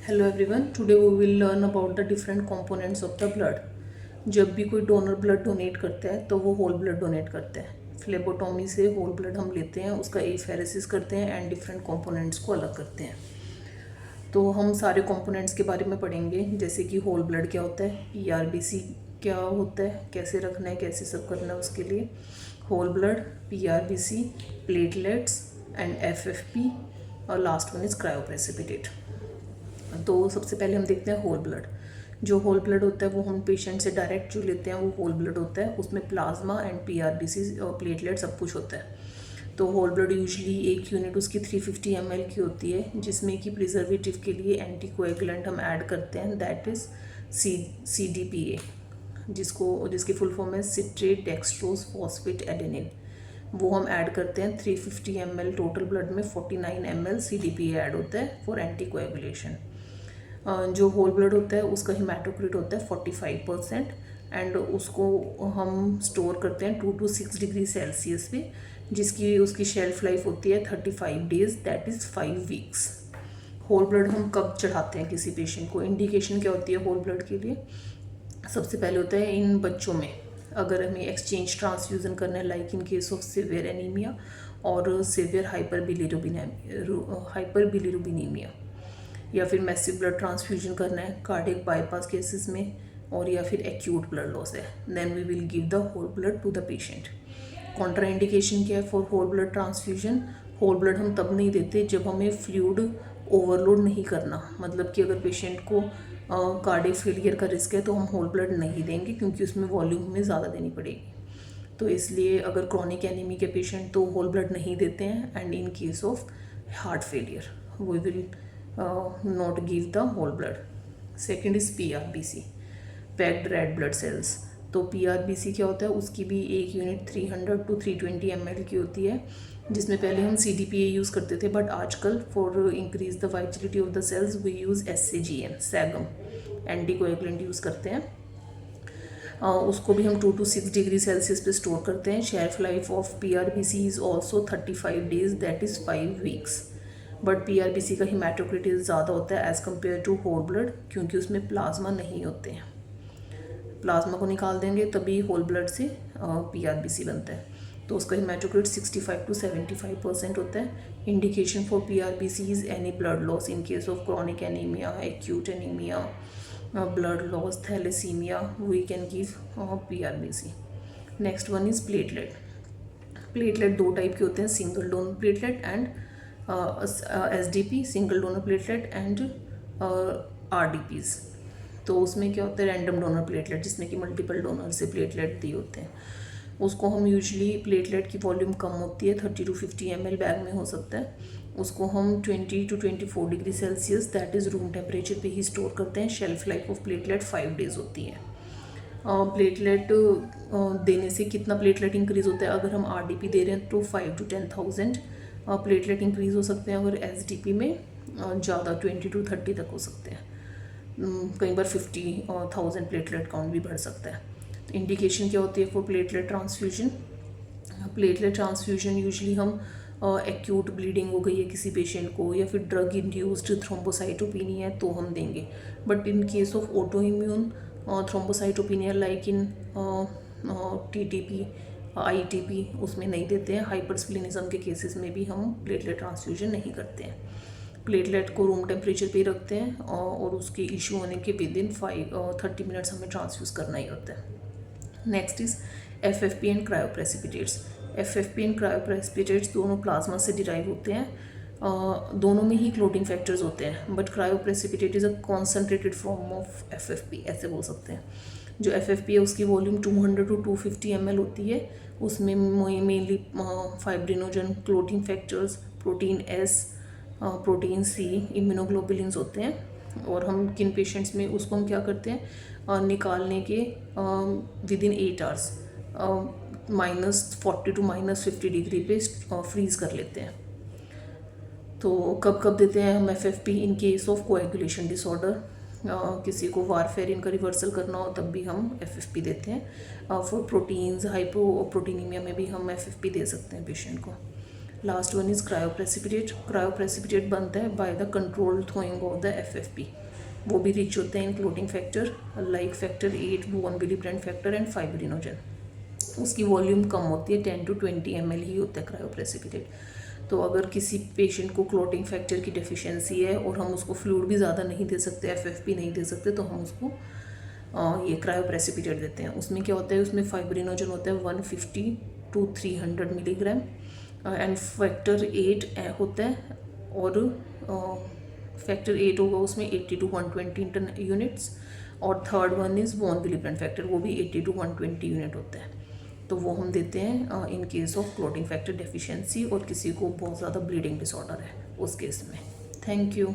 Hello everyone, today we will learn about the different components of the blood. जब भी कोई donor blood donate करता है तो वो होल ब्लड डोनेट करता है। फ्लेबोटॉमी से होल ब्लड हम लेते हैं, उसका एफेरेसिस करते हैं एंड डिफरेंट कंपोनेंट्स को अलग करते हैं। तो हम सारे कंपोनेंट्स के बारे में पढ़ेंगे, जैसे कि होल ब्लड क्या होता है, पीआरबीसी क्या होता है, कैसे रखना है, कैसे सब करना है उसके लिए। Whole blood, PRBC, platelets and FFP, और लास्ट वन इज क्रायोप्रेसिपिटेट। तो सबसे पहले हम देखते हैं होल ब्लड। जो होल ब्लड होता है वो हम पेशेंट से डायरेक्ट जो लेते हैं वो होल ब्लड होता है। उसमें प्लाज्मा एंड पीआरबीसी और प्लेटलेट सब कुछ होता है। तो होल ब्लड यूजली एक यूनिट उसकी 350 ml की होती है, जिसमें कि प्रिजर्वेटिव के लिए एंटीकोएगुलेंट हम ऐड करते हैं, दैट इज़ CDPA, जिसकी फुल फॉर्म है सिट्रेट डेक्सट्रोज फॉस्फेट एडेनिन। वो हम ऐड करते हैं 350 ml टोटल ब्लड में 49 ml CDPA ऐड होता है फॉर एंटीकोएगुलेशन। जो होल ब्लड होता है उसका हिमेटोक्रिट होता है 45% एंड उसको हम स्टोर करते हैं 2 to 6 डिग्री सेल्सियस पे, जिसकी उसकी शेल्फ लाइफ होती है 35 days, that is 5 weeks. Whole blood हम कब चढ़ाते हैं किसी पेशेंट को, इंडिकेशन क्या होती है होल ब्लड के लिए? सबसे पहले होता है इन बच्चों में, अगर हमें एक्सचेंज ट्रांसफ्यूज़न करना है, like in case of severe anaemia और सिवियर हाइपर बिलीरुबिनीमिया, या फिर मैसिव ब्लड ट्रांसफ्यूजन करना है कार्डियक बाईपास केसेस में, और या फिर एक्यूट ब्लड लॉस है, then we will give the whole blood to the patient. Contraindication क्या है for whole blood transfusion? Whole blood हम तब नहीं देते जब हमें फ्लूइड ओवरलोड नहीं करना, मतलब कि अगर पेशेंट को कार्डियक फेलियर का रिस्क है तो हम होल ब्लड नहीं देंगे, क्योंकि उसमें वॉल्यूम हमें ज़्यादा देनी पड़ेगी। तो इसलिए अगर क्रॉनिक एनीमी के पेशेंट तो होल ब्लड नहीं देते हैं, and in case of heart failure we will not give the whole blood. Second is PRBC, packed red blood cells. तो PRBC क्या होता है? उसकी भी एक यूनिट 300 to 320 ml की होती है, जिसमें पहले हम CDPA यूज़ करते थे, बट आजकल for increase the vitality of the cells we use SAGM anticoagulant use करते हैं। उसको भी हम 2 to 6 डिग्री सेल्सियस पे स्टोर करते हैं। Shelf life of PRBC is also 35 days, that is 5 weeks. But PRBC का हिमेटोक्रिट ज़्यादा होता है as compare to whole blood, क्योंकि उसमें प्लाज्मा नहीं होते हैं। प्लाज्मा को निकाल देंगे तभी होल ब्लड से पीआरबीसी बनता है। तो उसका हिमेटोक्रिट 65 to 75% होता है। Indication for PRBC is any blood loss in case of chronic anaemia, acute anaemia, blood loss, thalassaemia, we can give PRBC. Next one is platelet. Platelet दो type के होते हैं, single donor platelet and SDP, single donor platelet, and RDPs। तो उसमें क्या होता है, random donor platelet, जिसमें कि मल्टीपल डोनर से प्लेटलेट दिए होते हैं। उसको हम यूजली, प्लेटलेट की वॉल्यूम कम होती है, 30 to 50 ml बैग में हो सकता है। उसको हम 20 to 24 degree Celsius, that is room temperature पे ही स्टोर करते हैं। Shelf life of platelet 5 days होती है। प्लेटलेट देने से कितना प्लेटलेट इंक्रीज़ होता है? अगर हम RDP दे रहे हैं तो 5 to 10,000 प्लेटलेट इंक्रीज़ हो सकते हैं। अगर SDP में ज़्यादा 20 to 30 तक हो सकते हैं। कई बार 50,000 प्लेटलेट काउंट भी बढ़ सकता है। तो इंडिकेशन क्या होती है for platelet transfusion? Platelet transfusion usually हम एक्यूट ब्लीडिंग हो गई है किसी पेशेंट को, या फिर ड्रग इंड्यूस्ड थ्रोम्बोसाइटोपिनिया है तो हम देंगे। But in case of auto immune thrombocytopenia, like in TTP, ITP, उसमें नहीं देते हैं। हाइपरस्प्लिनिज्म के केसेस में भी हम प्लेटलेट ट्रांसफ्यूजन नहीं करते हैं। प्लेटलेट को रूम टेम्परेचर पे रखते हैं, और उसके इशू होने के विद इन 30 मिनट्स हमें ट्रांसफ्यूज़ करना ही होता है। Next is FFP and cryoprecipitates. FFP and cryoprecipitates दोनों प्लाज्मा से डिराइव होते हैं। दोनों में ही क्लोटिंग फैक्टर्स होते हैं, but cryoprecipitate is a concentrated form of FFP, ऐसे बोल सकते हैं। जो FFP है उसकी वॉल्यूम 200 to 250 ml होती है। उसमें mainly fibrinogen, clotting factors, protein S, protein C, immunoglobulins होते हैं। और हम किन पेशेंट्स में उसको हम क्या करते हैं, निकालने के with in 8 hours -40 to -50 degree पे फ्रीज़ कर लेते हैं। तो कब कब देते हैं हम FFP? In case of coagulation disorder, किसी को वारफेरिन का रिवर्सल करना हो तब भी हम FFP देते हैं। फॉर प्रोटीन्स, हाइपोप्रोटीनीमिया में भी हम FFP दे सकते हैं पेशेंट को। Last one is cryoprecipitate. Cryoprecipitate बनता है by the control thawing of the FFP। वो भी रिच होते हैं in clotting factor like factor 8, von Willebrand factor and fibrinogen. उसकी वॉल्यूम कम होती है, 10 to 20 ml ही होता है क्रायोप्रेसिपिटेट। तो अगर किसी पेशेंट को क्लोटिंग फैक्टर की डेफिशिएंसी है और हम उसको फ्लूइड भी ज़्यादा नहीं दे सकते, FFP नहीं दे सकते, तो हम उसको ये क्रायोप्रेसिपिटेट देते हैं। उसमें क्या होता है, उसमें फाइब्रिनोजन होता है 150 to 300 मिलीग्राम एंड फैक्टर 8 होता है, और फैक्टर 8 होगा उसमें 80 to 120 यूनिट्स। और third one is von Willebrand factor, वो भी 80 to 120 यूनिट होता है। तो वो हम देते हैं इन case of clotting factor deficiency और किसी को बहुत ज़्यादा ब्लीडिंग डिसऑर्डर है उस केस में। Thank you.